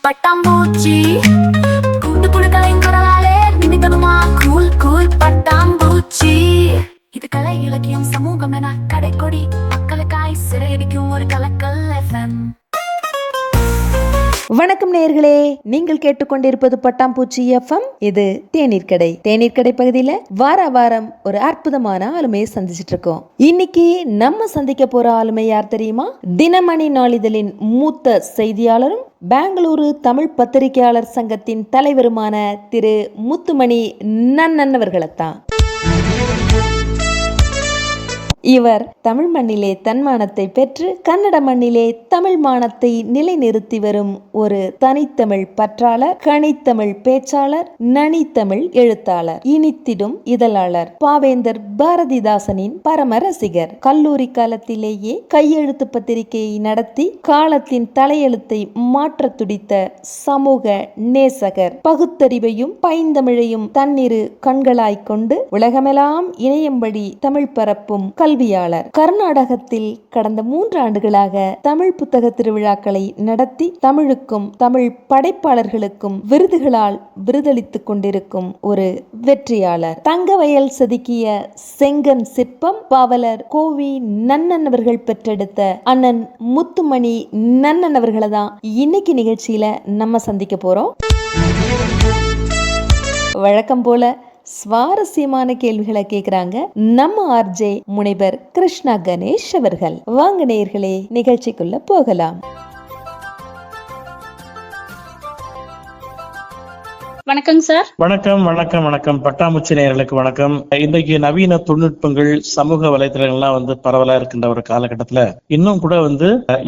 பட்டாம்பூச்சி கூண்டு புழுக்களின் குரலாலே நிமித்தமா கூல் கூல் பட்டாம்பூச்சி. இது கலை இலக்கியம் சமூகம் என கடைக்கொடி மக்களுக்காய் சிறையடிக்கும் ஒரு கலக்கல் FM. வணக்கம் நேயர்களே, நீங்கள் கேட்டுக்கொண்டிருப்பது பட்டாம்பூச்சி FM. இது தேநீர் கடை. தேநீர் கடை பகுதியில வாரம் ஒரு அற்புதமான ஆளுமையை சந்திச்சிட்டு இருக்கோம். இன்னைக்கு நம்ம சந்திக்க போற ஆளுமை யார் தெரியுமா? தினமணி நாளிதழின் மூத்த செய்தியாளரும் பெங்களூரு தமிழ் பத்திரிகையாளர் சங்கத்தின் தலைவருமான திரு முத்துமணி நன்னன் அவர்களைத்தான். இவர் தமிழ் மண்ணிலே தன்மானத்தை பெற்று கன்னட மண்ணிலே தமிழ் மானத்தை நிலைநிறுத்தி வரும் ஒரு தனித்தமிழ் பற்றாளர், கனித்தமிழ் பேச்சாளர், நனித்தமிழ் எழுத்தாளர், இனித்திடும் இதழாளர், பாவேந்தர் பாரதிதாசனின் பரம ரசிகர். கல்லூரி காலத்திலேயே கையெழுத்து பத்திரிகையை நடத்தி காலத்தின் தலையெழுத்தை மாற்ற துடித்த சமூக நேசகர். பகுத்தறிவையும் பைந்தமிழையும் தன்னிரு கண்களாய் கொண்டு உலகமெல்லாம் இணையம்படி தமிழ் பரப்பும் கல்வியாளர். கர்நாடகத்தில் கடந்த 3 ஆண்டுகளாக தமிழ் புத்தக திருவிழாக்களை நடத்தி தமிழுக்கும் தமிழ் படைப்பாளர்களுக்கும் விருதுகளால் விருதளித்துக் கொண்டிருக்கும் ஒரு வெற்றியாளர். தங்கவயல் செதுக்கிய செங்கன் சிற்பம் பாவலர் கோவி நன்னன் அவர்கள் பெற்றெடுத்த அண்ணன் முத்துமணி நன்னன் அவர்களை தான் இன்னைக்கு நிகழ்ச்சியில நம்ம சந்திக்க போறோம். வழக்கம் போல சுவாரஸ்யமான கேள்விகளை கேட்கிறாங்க நம்ம ஆர்ஜே முனைவர் கிருஷ்ணா கணேஷ் அவர்கள். வாங்க நேயர்களே, நிகழ்ச்சிக்குள்ள போகலாம். வணக்கம் சார். வணக்கம் வணக்கம் வணக்கம் பட்டாம்பூச்சி நேயர்களுக்கு வணக்கம். இன்றைக்கு நவீன தொழில்நுட்பங்கள் சமூக வலைதளங்கள்லாம் பரவலா இருக்கின்ற ஒரு காலகட்டத்துல இன்னும் கூட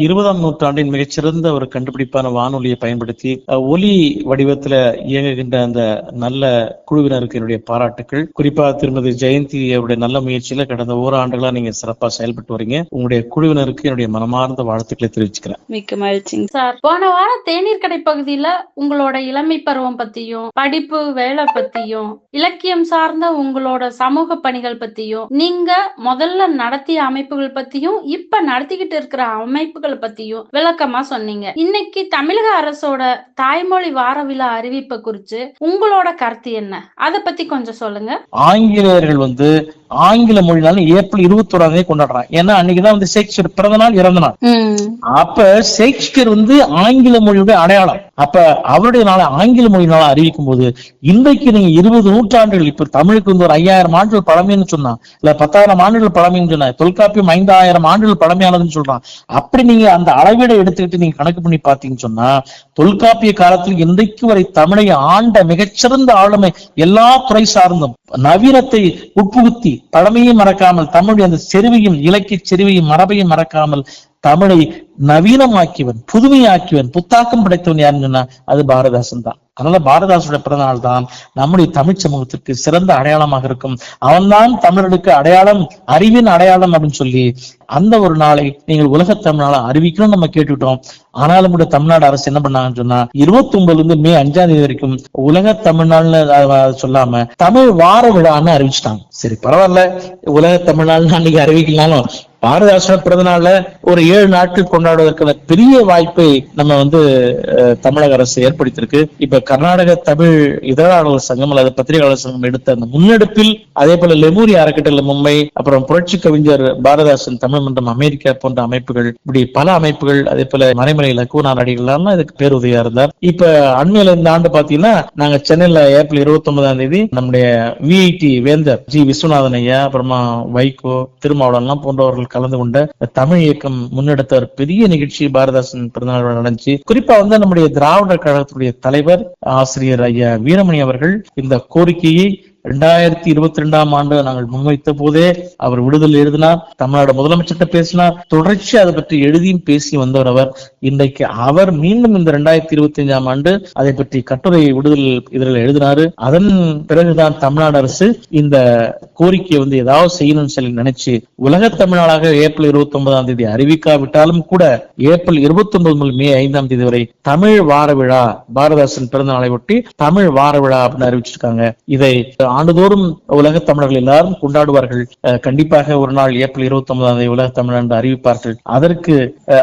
20ஆம் நூற்றாண்டின் மிகச்சிறந்த ஒரு கண்டுபிடிப்பான வானொலியை பயன்படுத்தி ஒலி வடிவத்துல இயங்குகின்ற அந்த நல்ல குழுவினருக்கு என்னுடைய பாராட்டுக்கள். குறிப்பா திருமதி ஜெயந்தி அவருடைய நல்ல முயற்சியில கடந்த ஓராண்டுகளா நீங்க சிறப்பா செயல்பட்டு வரீங்க. உங்களுடைய குழுவினருக்கு என்னுடைய மனமார்ந்த வாழ்த்துக்களை தெரிவிச்சுக்கிறேன். மிக்க மகிழ்ச்சிங்க சார். போன வாரம் தேநீர் கடை பகுதியில உங்களோட இளமை பருவம் பத்தியும் படிப்பு வேலை பத்தியும் இலக்கியம் சார்ந்த உங்களோட சமூக பணிகள் பத்தியும் நீங்க முதல்ல நடத்திய அமைப்புகள் பத்தியும் இப்ப நடத்திக்கிட்டு இருக்கிற அமைப்புகள் பத்தியும் விளக்கமா சொன்னீங்க. இன்னைக்கு தமிழக அரசோட தாய்மொழி வார விழா அறிவிப்பை குறித்து உங்களோட கருத்து என்ன? அதை பத்தி கொஞ்சம் சொல்லுங்க. ஆங்கிலேயர்கள் ஆங்கில மொழினால ஏப்ரல் 21 கொண்டாடுறாங்க. ஏன்னா அன்னைக்குதான் ஷேக்ஸ்பியர் பிறந்த நாள், இறந்த நாள். அப்ப ஷேக்ஸ்பியர் ஆங்கில மொழியுடைய அடையாளம். அப்ப அவருடைய நாளை ஆங்கில மொழினால அறிவிக்கும் போது இன்றைக்கு நீங்க 20 நூற்றாண்டுகள் இப்ப தமிழுக்கு ஒரு 5000 ஆண்டுகள் பழமைன்னு சொன்னா, இல்ல 10,000 ஆண்டுகள் பழமைன்னு சொன்னா, தொல்காப்பியம் 5000 ஆண்டுகள் பழமையானதுன்னு சொல்றான். அப்படி நீங்க அந்த அளவீடை எடுத்துக்கிட்டு நீங்க கணக்கு பண்ணி பாத்தீங்கன்னு சொன்னா, தொல்காப்பிய காலத்தில் இன்றைக்கு வரை தமிழை ஆண்ட மிகச்சிறந்த ஆளுமை எல்லா துறை சார்ந்தும் நவீனத்தை உட்புகுத்தி பழமையும் மறக்காமல் தமிழுடைய அந்த செருவையும் இலக்கிய செருவையும் மரபையும் மறக்காமல் தமிழை நவீனமாக்கியவன், புதுமையாக்கியவன், புத்தாக்கம் படைத்தவன் யாருன்னு சொன்னா அது பாரதிதாசன் தான். அதனால பாரதிதாசனுடைய பிறந்தநாள் தான் நம்முடைய தமிழ் சமூகத்திற்கு சிறந்த அடையாளமாக இருக்கும். அவன்தான் தமிழர்களுக்கு அடையாளம், அறிவின் அடையாளம் அப்படின்னு சொல்லி அந்த ஒரு நாளை நீங்கள் உலக தமிழ்நாளை அறிவிக்கணும்னு நம்ம கேட்டுவிட்டோம். ஆனாலும் கூட தமிழ்நாடு அரசு என்ன பண்ணாங்கன்னு சொன்னா 29 மே 5 வரைக்கும் உலக தமிழ்நாள்னு சொல்லாம தமிழ் வார விழான்னு அறிவிச்சிட்டாங்க. சரி, பரவாயில்ல, உலக தமிழ்நாள்னு அன்னைக்கு அறிவிக்கலாலும் பாரதிதாசன பிறந்த நாள்ல ஒரு 7 நாட்கள் கொண்டாடுவதற்கான பெரிய வாய்ப்பை நம்ம தமிழக அரசு ஏற்படுத்தியிருக்கு. இப்ப கர்நாடக தமிழ் இதழாளர் சங்கம் அல்லது பத்திரிகையாளர் சங்கம் எடுத்த அந்த முன்னெடுப்பில், அதே போல லெமூரி அறக்கட்டளை மும்பை, அப்புறம் புரட்சி கவிஞர் பாரதிதாசன் தமிழ் மன்றம் அமெரிக்கா போன்ற அமைப்புகள், இப்படி பல அமைப்புகள், அதே போல மறைமலை லக்குவனா நடிகர்கள்லாம் இதுக்கு பேருதவியா இருந்தார். இப்ப அண்மையில இந்த ஆண்டு பாத்தீங்கன்னா நாங்க சென்னையில ஏப்ரல் 29 நம்முடைய விஐடி வேந்தர் ஜி விஸ்வநாதன் ஐயா, அப்புறமா வைகோ, திருமாவளவன் போன்றவர்கள் கலந்து கொண்ட தமிழ் இயக்கம் முன்னெடுத்த ஒரு பெரிய நிகழ்ச்சி பாரதிதாசன் பிறந்தநாள் நடந்துச்சு. குறிப்பா நம்முடைய திராவிடர் கழகத்துடைய தலைவர் ஆசிரியர் ஐயா வீரமணி அவர்கள் இந்த கோரிக்கையை 2022ஆம் ஆண்டு நாங்கள் முன்வைத்த போதே அவர் விடுதலை எழுதினார். தமிழ்நாடு முதலமைச்சர்கிட்ட பேசினார். தொடர்ச்சி அதை பற்றி எழுதியும் பேசி வந்தவர் அவர். இன்றைக்கு அவர் மீண்டும் இந்த 2025ஆம் ஆண்டு அதை பற்றி கட்டுரை விடுதலை இதழில் எழுதினாரு. அதன் பிறகுதான் தமிழ்நாடு அரசு இந்த கோரிக்கையை ஏதாவது செய்யணும்னு சொல்லி நினைச்சு உலக தமிழ்நாளாக ஏப்ரல் 29ஆம் அறிவிக்காவிட்டாலும் கூட ஏப்ரல் 29 முதல் மே 5 வரை தமிழ் வார விழா, பாரதிதாசன் பிறந்த நாளை ஒட்டி தமிழ் வார விழா அப்படின்னு அறிவிச்சிருக்காங்க. இதை ஆண்டுதோறும் உலக தமிழர்கள் எல்லாரும் கொண்டாடுவார்கள். கண்டிப்பாக ஒரு நாள் ஏப்ரல் 29 உலக தமிழ் என்று அறிவிப்பார்கள். அதற்கு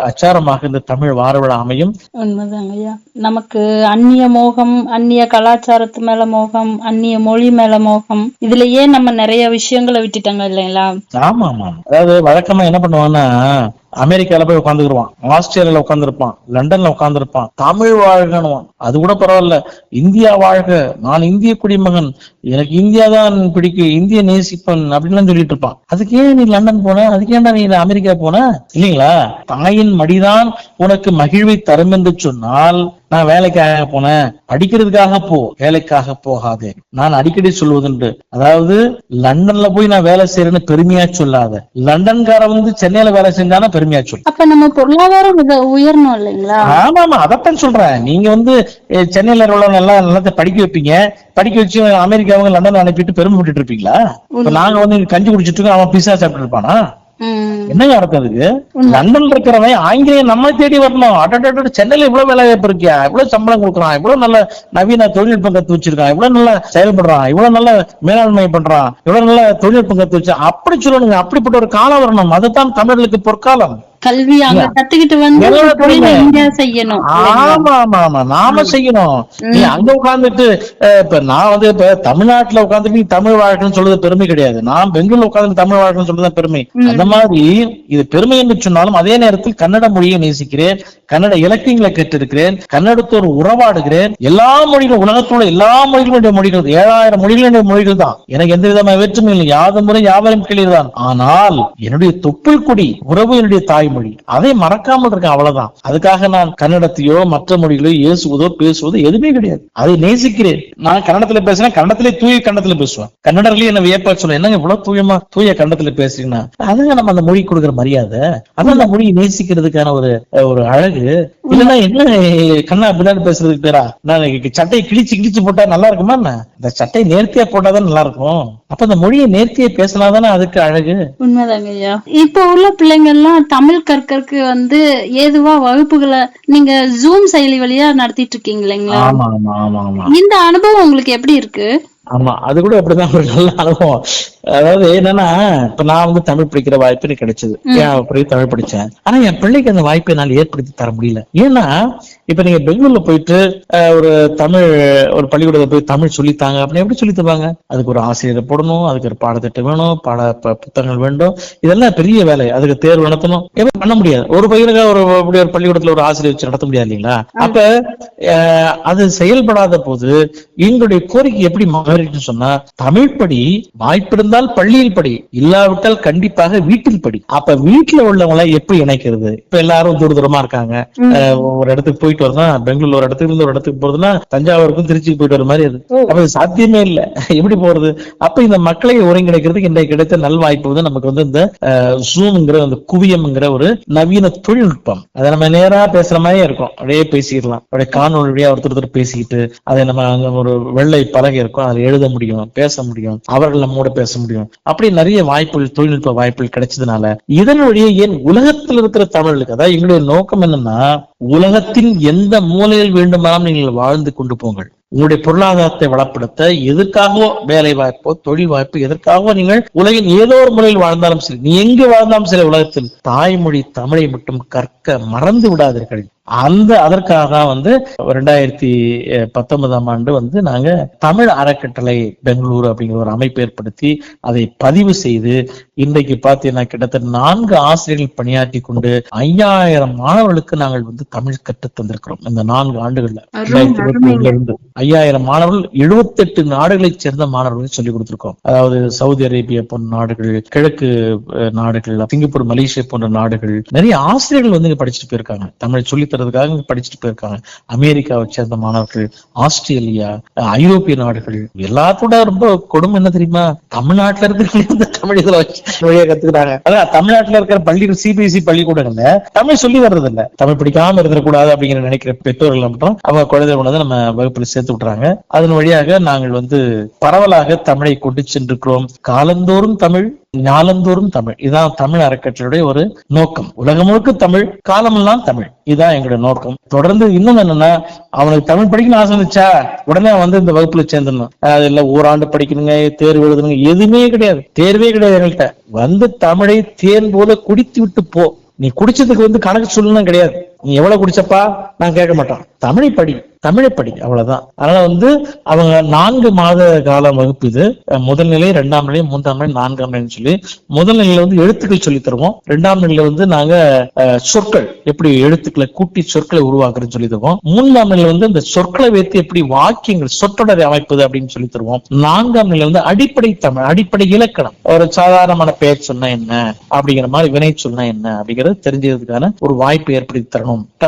அச்சாரமாக இந்த தமிழ் வாரவிழா அமையும். உண்மைதாங்க ஐயா. நமக்கு அந்நிய மோகம், அந்நிய கலாச்சாரத்து மேல மோகம், அந்நிய மொழி மேல மோகம், இதுலயே நம்ம நிறைய விஷயங்களை விட்டுட்டாங்க இல்லைங்களா? ஆமா ஆமா. அதாவது வழக்கமா என்ன பண்ணுவாங்கன்னா, அமெரிக்கால போய் உட்காந்துருவான், ஆஸ்திரேலியால உட்காந்துருப்பான், லண்டன்ல உட்காந்துருப்பான், தமிழ் வாழ்கணுவான். அது கூட பரவாயில்ல, இந்தியா வாழ்க, நான் இந்திய குடிமகன், எனக்கு இந்தியா தான் பிடிக்கும், இந்திய நேசிப்பன் அப்படின்லாம் சொல்லிட்டு இருப்பான். அதுக்கே நீ லண்டன் போன, அதுக்கேண்டா நீ அமெரிக்கா போன இல்லைங்களா? தாயின் மடிதான் உனக்கு மகிழ்வை தரும் என்று சொன்னால் நான் வேலைக்காக போனேன், படிக்கிறதுக்காக போ, வேலைக்காக போகாதே. நான் அடிக்கடி சொல்வதுண்டு, அதாவது லண்டன்ல போய் நான் வேலை செய்யறேன்னு பெருமையா சொல்லாத, லண்டன்கார வந்து சென்னையில வேலை செஞ்சானா பெருமையா சொல்லு. அப்ப நம்ம பொருளாதாரம் உயரணும் இல்லைங்களா? ஆமா ஆமா, அதத்தான் சொல்றேன். நீங்க வந்து சென்னையில உள்ள நல்லா படிக்க வைப்பீங்க, படிக்க வச்சு அமெரிக்காவுக்கு லண்டன் அனுப்பிட்டு பெருமைப்பட்டு இருப்பீங்களா? இப்ப நாங்க வந்து கஞ்சி குடிச்சிட்டு இருக்கோம், அவன் பிசா சாப்பிட்டு இருப்பானா? என்னங்க அர்த்தம் அதுக்கு? லண்டன்ல இருக்கிறவன் ஆங்கிலேயம் நம்ம தேடி வரணும். அட சென்னையில இவ்வளவு வேலை வாய்ப்பு இருக்கியா, இவ்வளவு சம்பளம் கொடுக்குறான், இவ்வளவு நல்ல நவீன தொழில்நுட்பம் கத்து வச்சிருக்கான், இவ்வளவு நல்ல செயல்படுறான், இவ்வளவு நல்ல மேலாண்மை பண்றான், இவ்வளவு நல்ல தொழில்நுட்பம் கத்து வச்சு அப்படி சொல்லணுங்க. அப்படிப்பட்ட ஒரு காலம் வரணும். அதுதான் தமிழர்களுக்கு பொற்காலம். கல்வி அங்க கத்துக்கிட்டு வந்து செய்யணும். ஆமா ஆமா ஆமா, நாம செய்யணும். நீ அங்க உட்கார்ந்துட்டு இப்ப நான் வந்து இப்ப தமிழ்நாட்டுல உட்காந்துட்டு நீ தமிழ் வாழ்க்கைன்னு சொல்றது பெருமை கிடையாது. நான் பெங்களூர்ல உட்கார்ந்து தமிழ் வாழ்க்கைன்னு சொல்றதுதான் பெருமை. அந்த மாதிரி இது பெருமை என்று சொன்னாலும் அதே நேரத்தில் கன்னட மொழியை நேசிக்கிறேன், கன்னட இலக்கியங்களை கேட்டிருக்கிறேன், கன்னடத்தோடு உறவாடுகிறேன். எல்லா மொழிகளும், உலகத்தோட எல்லா மொழிகளுடைய மொழிகள் 7000 மொழிகளுடைய மொழிகள் தான். எனக்கு எந்த விதமான வேற்றுமை இல்லை, யாது முறை யாவரும் கிளியர்தான். ஆனால் என்னுடைய தொப்புள் கொடி உறவு என்னுடைய தாய்மொழி, அதை மறக்காமல் இருக்கேன், அவ்வளவுதான். அதுக்காக நான் கன்னடத்தையோ மற்ற மொழிகளோ ஏசுவதோ பேசுவதோ எதுவுமே கிடையாது. அதை நேசிக்கிறேன். நான் கன்னடத்துல பேசுறேன், கன்னடத்திலே தூய கன்னடத்துல பேசுவேன். கன்னடர்களே என்ன வியப்பா சொல்ல, என்னங்க இவ்வளவு தூயமா தூய கன்னடத்துல பேசுறீங்கன்னா, அதுங்க நம்ம அந்த மொழி கொடுக்குற மரியாதை, அதான் அந்த மொழியை நேசிக்கிறதுக்கான ஒரு அழகு. இல்லன்னா என்ன கண்ணா பின்னாடி பேசுறதுக்கு பேரா? நான் சட்டையை கிழிச்சு போட்டா நல்லா இருக்குமா? இந்த சட்டை நேர்த்தியா போட்டாதான் நல்லா இருக்கும். அப்ப அந்த மொழியை நேர்த்தியா பேசினாதானே அதுக்கு அழகு. உண்மைதாங்க ஐயா. இப்ப உள்ள பிள்ளைங்க எல்லாம் தமிழ் கற்கறதுக்கு வந்து ஏதுவா வகுப்புகளை நீங்க ஜூம் செயலி வழியா நடத்திட்டு இருக்கீங்க இல்லைங்களா? ஆமா ஆமா ஆமா ஆமா. இந்த அனுபவம் உங்களுக்கு எப்படி இருக்கு? ஆமா, அது கூட அப்படிதான் ஒரு நல்ல அனுபவம். அதாவது என்னன்னா, இப்ப நான் வந்து தமிழ் படிக்கிற வாய்ப்பு எனக்கு கிடைச்சது, ஏன் தமிழ் படிச்சேன். ஆனா என் பிள்ளைக்கு அந்த வாய்ப்பை என்னால் ஏற்படுத்தி தர முடியல. ஏன்னா இப்ப நீங்க பெங்களூர்ல போயிட்டு ஒரு தமிழ் ஒரு பள்ளிக்கூடத்துல போய் தமிழ் சொல்லித்தாங்க அப்படின்னு எப்படி சொல்லி தருவாங்க? அதுக்கு ஒரு ஆசிரியரை போடணும், அதுக்கு ஒரு பாடத்திட்டம் வேணும், புத்தகங்கள் வேண்டும், இதெல்லாம் பெரிய வேலை. அதுக்கு தேர்வு நடத்தணும், எப்படி பண்ண முடியாது. ஒரு பையனுக்கு ஒரு பள்ளிக்கூடத்துல ஒரு ஆசிரியர் வச்சு நடத்த முடியாது இல்லைங்களா? அப்ப அது செயல்படாத போது எங்களுடைய கோரிக்கை எப்படி சொன்னா, தமிழ் படி, வாய்ப்பிருந்தால் பள்ளியில் படி, இல்லாவிட்டால் கண்டிப்பாக வீட்டில் படி. அப்ப வீட்டுல உள்ளவங்களை எப்படி இணைக்கிறது? இப்ப எல்லாரும் தூரமா இருக்காங்க. ஒரு இடத்துக்கு போயிட்டு வரணும், பெங்களூர்ல ஒரு இடத்துக்கு இருந்து ஒரு இடத்துக்கு போறதுன்னா தஞ்சாவூருக்கும் திருச்சிக்கு போயிட்டு வர மாதிரி அது. அப்ப சாத்தியமே இல்லை, எப்படி போறது? அப்ப இந்த மக்களை ஒருங்கிணைக்கிறதுக்கு இன்றைக்கு கிடைத்த நல் வாய்ப்பு வந்து நமக்கு வந்து இந்த ஜூம்ங்கிற அந்த குவியம்ங்கிற ஒரு நவீன தொழில்நுட்பம். அதை நம்ம நேரா பேசுற மாதிரியே இருக்கும், அப்படியே பேசிக்கலாம், அப்படியே காணொலி வழியா ஒருத்தர் பேசிக்கிட்டு, அதை நம்ம ஒரு வெள்ளை பலகை இருக்கும், அதை எழுத முடியும், பேச முடியும், அவர்கள் நம்மோட பேச முடியும். அப்படி நிறைய வாய்ப்புகள், தொழில்நுட்ப வாய்ப்புகள் கிடைச்சதுனால இதனுடைய ஏன் உலகத்தில் இருக்கிற தமிழர்களுக்கு, அதாவது எங்களுடைய நோக்கம் என்னன்னா, உலகத்தின் எந்த மூலையில் வேண்டுமானாலும் நீங்கள் வாழ்ந்து கொண்டு போங்கள். உங்களுடைய பொருளாதாரத்தை வளப்படுத்த எதற்காகவோ, வேலை வாய்ப்போ தொழில் வாய்ப்பு எதற்காகவோ நீங்கள் உலகின் ஏதோ ஒரு முறையில் வாழ்ந்தாலும் சரி, நீ எங்கு வாழ்ந்தாலும் சரி, உலகத்தில் தாய்மொழி தமிழை மட்டும் கற்க மறந்து விடாதீர்கள். அதற்காக தான் வந்து 2019ஆம் ஆண்டு வந்து நாங்க தமிழ் அறக்கட்டளை பெங்களூரு அப்படிங்கிற ஒரு அமைப்பு ஏற்படுத்தி அதை பதிவு செய்து, இன்றைக்கு பார்த்தீங்கன்னா கிட்டத்தட்ட 4 ஆசிரியர்கள் பணியாற்றி கொண்டு 5000 மாணவர்களுக்கு நாங்கள் வந்து தமிழ் கற்று தந்திருக்கிறோம். இந்த 4 ஆண்டுகள்ல 2021 இருந்து 5000 மாணவர்கள் 78 நாடுகளை சேர்ந்த மாணவர்கள் சொல்லிக் கொடுத்திருக்கோம். அதாவது சவுதி அரேபியா போன்ற நாடுகள், கிழக்கு நாடுகள், சிங்கப்பூர், மலேசியா போன்ற நாடுகள், நிறைய ஆசிரியர்கள் வந்து படிச்சுட்டு போயிருக்காங்க, தமிழ் சொல்லி படிச்சுட்டு போயிருக்காங்க. அமெரிக்காவை சேர்ந்த மாணவர்கள், ஆஸ்திரேலியா, ஐரோப்பிய நாடுகள், எல்லாத்தோட ரொம்ப கொடுமை என்ன தெரியுமா? தமிழ்நாட்டுல இருக்கிற தமிழ் இதுல வச்சு வழியா கத்துக்கிறாங்க. அதான் தமிழ்நாட்டுல இருக்கிற பள்ளிகள், சிபிஎஸ்இ பள்ளிக்கூடங்கள்ல தமிழ் சொல்லி வர்றது இல்ல. தமிழ் படிக்காம இருந்துடக்கூடாது அப்படிங்கிற நினைக்கிற பெற்றோர்கள் மட்டும் அவங்க குழந்தைகள் கொண்டு நம்ம வகுப்புல சேர்த்து விட்டுறாங்க. அதன் வழியாக நாங்கள் வந்து பரவலாக தமிழை கொண்டு சென்றிருக்கிறோம். காலந்தோறும் தமிழ், ஞாலந்தோறும் தமிழ். இதான் தமிழ் அறக்கட்டளையுடைய ஒரு நோக்கம். உலகம் முழுக்க தமிழ், காலமெல்லாம் தமிழ். இதுதான் எங்களுடைய நோக்கம். தொடர்ந்து இன்னும் என்னன்னா, அவனுக்கு தமிழ் படிக்கணும்னு ஆசை இருந்துச்சா உடனே வந்து இந்த வகுப்புல சேர்ந்துடணும். அது இல்ல ஓராண்டு படிக்கணுங்க, தேர்வு எழுதணுங்க, எதுவுமே கிடையாது. தேர்வே கிடையாது எங்கள்கிட்ட. வந்து தமிழை தேன் போல குடித்து விட்டு போ. நீ குடிச்சதுக்கு வந்து கணக்கு சொல்லணும் கிடையாது. நீ எவ்வளவு குடிச்சப்பா நான் கேட்க மாட்டான். தமிழை படி, தமிழை படி, அவ்வளவுதான். அதனால வந்து அவங்க 4 மாத கால வகுப்பு இது. முதல் நிலை, 2ஆம் நிலை, 3ஆம் நிலை, 4ஆம் நிலைன்னு சொல்லி முதல் நிலையில வந்து எழுத்துக்கள் சொல்லி தருவோம். 2ஆம் நிலையில வந்து நாங்க சொற்கள் எப்படி எழுத்துக்களை கூட்டி சொற்களை உருவாக்குறதுன்னு சொல்லி தருவோம். 3ஆம் நிலையில வந்து இந்த சொற்களை வைத்து எப்படி வாக்கியங்கள் சொற்றொடரை அமைப்பது அப்படின்னு சொல்லி தருவோம். 4ஆம் நிலையில வந்து அடிப்படை தமிழ், அடிப்படை இலக்கணம், ஒரு சாதாரணமான பெயர் சொன்னா என்ன அப்படிங்கிற மாதிரி, வினை சொன்னா என்ன அப்படிங்கறது தெரிஞ்சதுக்கான ஒரு வாய்ப்பு ஏற்படுத்தி தரணும்.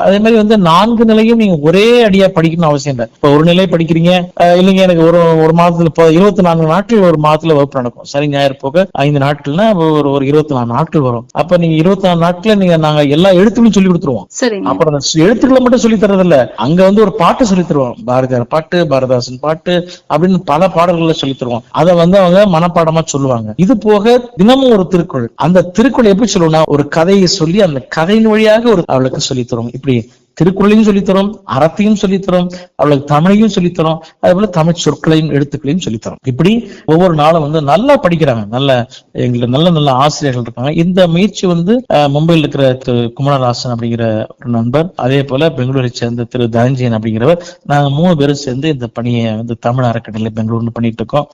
அதே மாதிரி வந்து 4 நிலையும் நீங்க ஒரே அடியா படிக்கணும்னு அவசியம் இல்லை. இப்ப ஒரு நிலை படிக்கிறீங்க, இல்லைங்க எனக்கு ஒரு மாதத்துல 24 நாட்கள் ஒரு மாதத்துல வகுப்பு நடக்கும். சரி ஞாயிறு போக 5 நாட்கள்னா ஒரு 24 நாட்கள் வரும். அப்ப நீங்க 24 நாட்கள்ல நாங்க எல்லா எழுத்துக்களையும் சொல்லி கொடுத்துருவோம். அப்புறம் எழுத்துக்களை மட்டும் சொல்லி தரது இல்ல, அங்க வந்து ஒரு பாட்டு சொல்லி தருவோம். பாரதியார் பாட்டு, பாரதாசன் பாட்டு அப்படின்னு பல பாடல்களை சொல்லி தருவோம். அதை வந்து அவங்க மனப்பாடமா சொல்லுவாங்க. இது போக தினமும் ஒரு திருக்குறள். அந்த திருக்குறள் எப்படி சொல்லுவோம்னா, ஒரு கதையை சொல்லி அந்த கதையின் வழியாக அவளுக்கு சொல்லி தரும். இப்படி திருக்குறளையும் சொல்லித்தரும், அறத்தையும் சொல்லித்தரும், அவளுக்கு தமிழையும் சொல்லித்தரும், அதே போல தமிழ் சொற்களையும் எழுத்துக்களையும் சொல்லித்தரும். இப்படி ஒவ்வொரு நாளும் வந்து நல்லா படிக்கிறாங்க. எங்களுக்கு நல்ல நல்ல ஆசிரியர்கள் இருக்காங்க. இந்த முயற்சி வந்து மும்பையில் இருக்கிற திரு குமரராசன் அப்படிங்கிற ஒரு நண்பர், அதே போல பெங்களூரை சேர்ந்த திரு தனஞ்சயன் அப்படிங்கிறவர், நாங்க 3 பேரும் சேர்ந்து இந்த பணியை வந்து தமிழ் அறக்கட்டளை பெங்களூர்னு பண்ணிட்டு இருக்கோம்.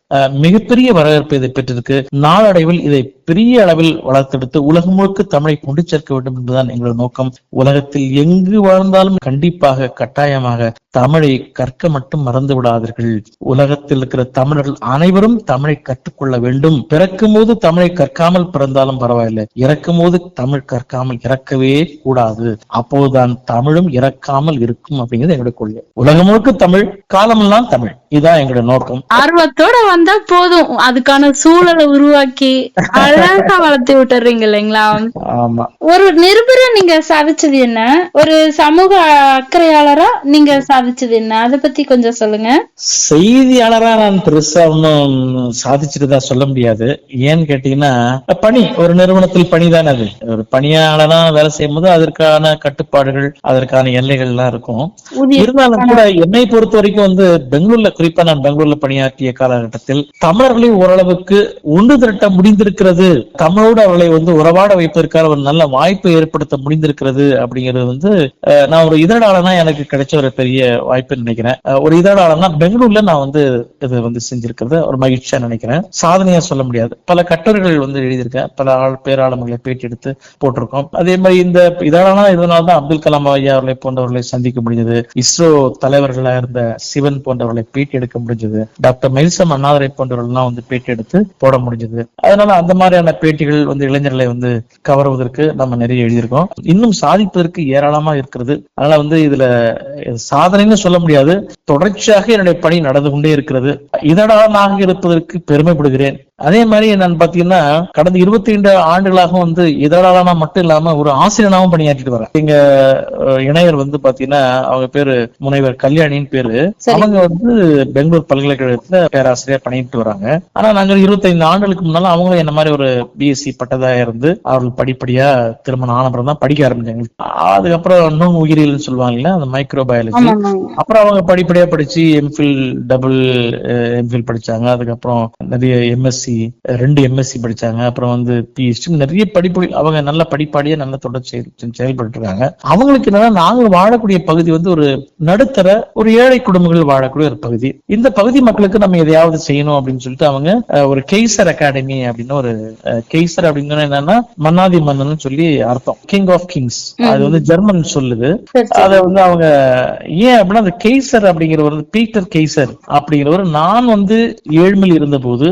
மிகப்பெரிய வரவேற்பு இதை பெற்றிருக்கு. நாளடைவில் இதை பெரிய அளவில் வளர்த்தெடுத்து உலகம் முழுக்க தமிழை கொண்டு சேர்க்க வேண்டும் என்பதுதான் எங்களோட நோக்கம். உலகத்தில் எங்கு வாழ்ந்தாலும் கண்டிப்பாக கட்டாயமாக தமிழை கற்க மட்டும் மறந்து விடாதீர்கள். உலகத்தில் இருக்கிற தமிழர்கள் அனைவரும் தமிழை கற்றுக்கொள்ள வேண்டும். பிறக்கும் போது தமிழை கற்காமல் பிறந்தாலும் பரவாயில்லை, இறக்கும் போது தமிழ் கற்காமல் இறக்கவே கூடாது. அப்போதுதான் தமிழும் இறக்காமல் இருக்கும் அப்படிங்கிறது எங்களுடைய கொள்கை. உலகம் முழுக்க தமிழ், காலமெல்லாம் தமிழ். இதுதான் எங்களுடைய நோக்கம். ஆர்வத்தோட வந்தா போதும், அதுக்கான சூழலை உருவாக்கி அழகா வளர்த்து விட்டுறீங்க இல்லைங்களா? ஆமா. ஒரு நிருபரை நீங்க சாதிச்சது என்ன, ஒரு சமூக அக்கறையாளரா நீங்க சாதிச்சது என்ன, அதை பத்தி கொஞ்சம் சொல்லுங்க. செய்தியாளரா நான் பெருசா ஒன்னும் சாதிச்சுட்டுதா சொல்ல முடியாது. ஏன்னு கேட்டீங்கன்னா, பணி, ஒரு நிறுவனத்தில் பணிதானே. அது ஒரு பணியாளரா வேலை செய்யும் போது அதற்கான கட்டுப்பாடுகள், அதற்கான எல்லைகள் எல்லாம் இருக்கும். இருந்தாலும் கூட என்னை பொறுத்த வரைக்கும் வந்து பெங்களூர்ல, குறிப்பா நான் பெங்களூர்ல பணியாற்றிய காலகட்டத்தில் தமிழர்களை ஓரளவுக்கு ஒன்று திரட்ட முடிந்திருக்கிறது, தமிழோடு அவர்களை வந்து உறவாட வைப்பதற்கான ஒரு நல்ல வாய்ப்பை ஏற்படுத்த முடிந்திருக்கிறது அப்படிங்கிறது வந்து நான் ஒரு இதழாளனா எனக்கு கிடைச்ச ஒரு பெரிய வாய்ப்பு நினைக்கிறேன். ஒரு இதழாளனா பெங்களூர்ல நான் வந்து இது வந்து செஞ்சிருக்கிறது ஒரு மகிழ்ச்சியா நினைக்கிறேன். சாதனையா சொல்ல முடியாது. பல கட்டுரைகள் வந்து எழுதியிருக்கேன், பல பேராளர்களை பேட்டி எடுத்து போட்டிருக்கோம். அதே மாதிரி இந்த இதழாளனா இதனால்தான் அப்துல் கலாம் ஐயா அவர்களை போன்றவர்களை சந்திக்க முடிஞ்சது, இஸ்ரோ தலைவர்களா இருந்த சிவன் போன்றவர்களை பேட்டி எடுக்க முடிஞ்சது, டாக்டர் மைல்சம் அண்ணாதுரை போன்றவர்கள்லாம் வந்து பேட்டி எடுத்து போட முடிஞ்சது. அதனால அந்த மாதிரியான பேட்டிகள் வந்து இளைஞர்களை வந்து கவருவதற்கு நம்ம நிறைய எழுதியிருக்கோம். இன்னும் சாதிப்பதற்கு ஏராளமா இருக்கிறது. அதனால வந்து இதுல சாதனைன்னு சொல்ல முடியாது, தொடர்ச்சியாக என்னுடைய பணி நடந்து கொண்டே இருக்கிறது. இதழாளனாக இருப்பதற்கு பெருமைப்படுகிறேன். அதே மாதிரி நான் பாத்தீங்கன்னா கடந்த 22 ஆண்டுகளாக வந்து இதழாளனா மட்டும் இல்லாம ஒரு ஆசிரியனாவும் பணியாற்றிட்டு வரேன். எங்க இணையர் வந்து பாத்தீங்கன்னா அவங்க பேரு முனைவர் கல்யாணின்னு பேரு. அவங்க வந்து பெங்களூர் பல்கலைக்கழகத்துல பேராசிரியர் பண்ணிட்டு வராங்க. ஆனா நாங்க 25 ஆண்டுகளுக்கு முன்னால அவங்க என்ன மாதிரி ஒரு பிஎஸ்சி பட்டதாரியா இருந்து அவர்கள் படிப்படியா திருமணம் ஆனப்புறம் தான் படிக்க ஆரம்பிச்சாங்க. அதுக்கப்புறம் நுண் உயிரியல் சொல்லுவாங்கல்ல, அந்த மைக்ரோபயாலஜி. அப்புறம் அவங்க படிப்படியா படிச்சு எம்ஃபில், டபுள் எம்ஃபில் படிச்சாங்க. அதுக்கப்புறம் நிறைய எம்எஸ்சி, 2 எம்எஸ்சி படிச்சாங்க. அப்புறம் வந்து பிஹெச்டி, நிறைய படிப்பு. அவங்க நல்ல படிப்பாடியா நல்ல தொடர்ச்சி செயல்பட்டு இருக்காங்க. அவங்களுக்கு என்னன்னா, நாங்க வாழக்கூடிய பகுதி வந்து ஒரு நடுத்தர, ஒரு ஏழை குடும்பங்கள் வாழக்கூடிய ஒரு பகுதி. இந்த பகுதி மக்களுக்கு நம்ம எதையாவது செய்யணும் அப்படின்னு சொல்லிட்டு அவங்க ஒரு கெய்சர் அகாடமி அப்படின்னு ஒரு, கெய்சர் அப்படின்னு என்னன்னா மன்னாதி மன்னன் சொல்லி அர்த்தம், கிங் ஆஃப் கிங்ஸ். அது வந்து ஜெர்மன் சொல்லுது. அதை வந்து அவங்க ஏன் அப்படின்னா, அந்த கெய்சர் அப்படிங்கிறவர், பீட்டர் கெய்சர் அப்படிங்கிறவர், நான் வந்து ஏழ்மையில் இருந்த போது,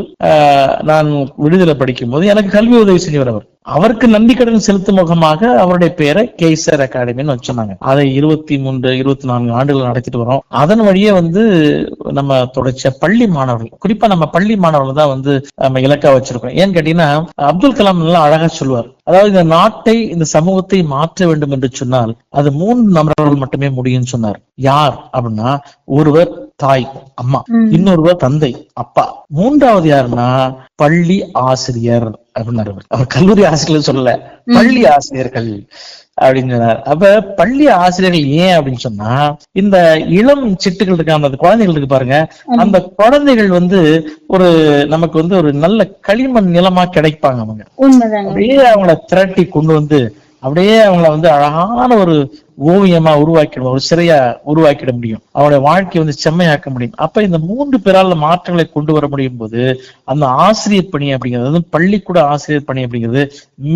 நான் விடுதலை படிக்கும் போது எனக்கு கல்வி உதவி செஞ்சவர் அவர். அவருக்கு நன்றி கடன் செலுத்தும் முகமாக அவருடைய பேரை கெய்சர் அகாடமின்னு வச்சிருந்தாங்க. அதை 23-24 ஆண்டுகள் நடத்திட்டு வரோம். அதன் வழியே வந்து நம்ம தொடர்ச்சியா பள்ளி மாணவர்கள், குறிப்பா நம்ம பள்ளி மாணவர்கள் தான் வந்து நம்ம இலக்கா வச்சிருக்கோம். ஏன்னு கேட்டீங்கன்னா, அப்துல் கலாம் எல்லாம் அழகா சொல்லுவார், அதாவது இந்த நாட்டை, இந்த சமூகத்தை மாற்ற வேண்டும் என்று சொன்னால் அது 3 நபர்கள் மட்டுமே முடியும்னு சொன்னார். யார் அப்படின்னா, ஒருவர் தாய் அம்மா, இன்னொருவர் தந்தை அப்பா, மூன்றாவது யாருன்னா பள்ளி ஆசிரியர் அப்படின்னாரு. அவர் கல்லூரி ஆசிரியர் சொல்லல, பள்ளி ஆசிரியர்கள் அப்படின்னு சொன்னார். அப்ப பள்ளி ஆசிரியர்கள் ஏன் அப்படின்னு சொன்னா, இந்த இளம் சிட்டுகள் இருக்காங்க, அந்த குழந்தைகள் இருக்கு பாருங்க, அந்த குழந்தைகள் வந்து ஒரு நமக்கு வந்து ஒரு நல்ல களிமண் நிலமா கிடைப்பாங்க. அவங்க அப்படியே அவங்கள திரட்டி கொண்டு வந்து அப்படியே அவங்கள வந்து அழகான ஒரு ஓவியமா உருவாக்கிடும், ஒரு சிறையா உருவாக்கிட முடியும், அவங்களுடைய வாழ்க்கையை வந்து செம்மையாக்க முடியும். அப்ப இந்த 3 பேரால மாற்றங்களை கொண்டு வர முடியும் போது அந்த ஆசிரியர் பணி அப்படிங்கிறது, பள்ளிக்கூட ஆசிரியர் பணி அப்படிங்கிறது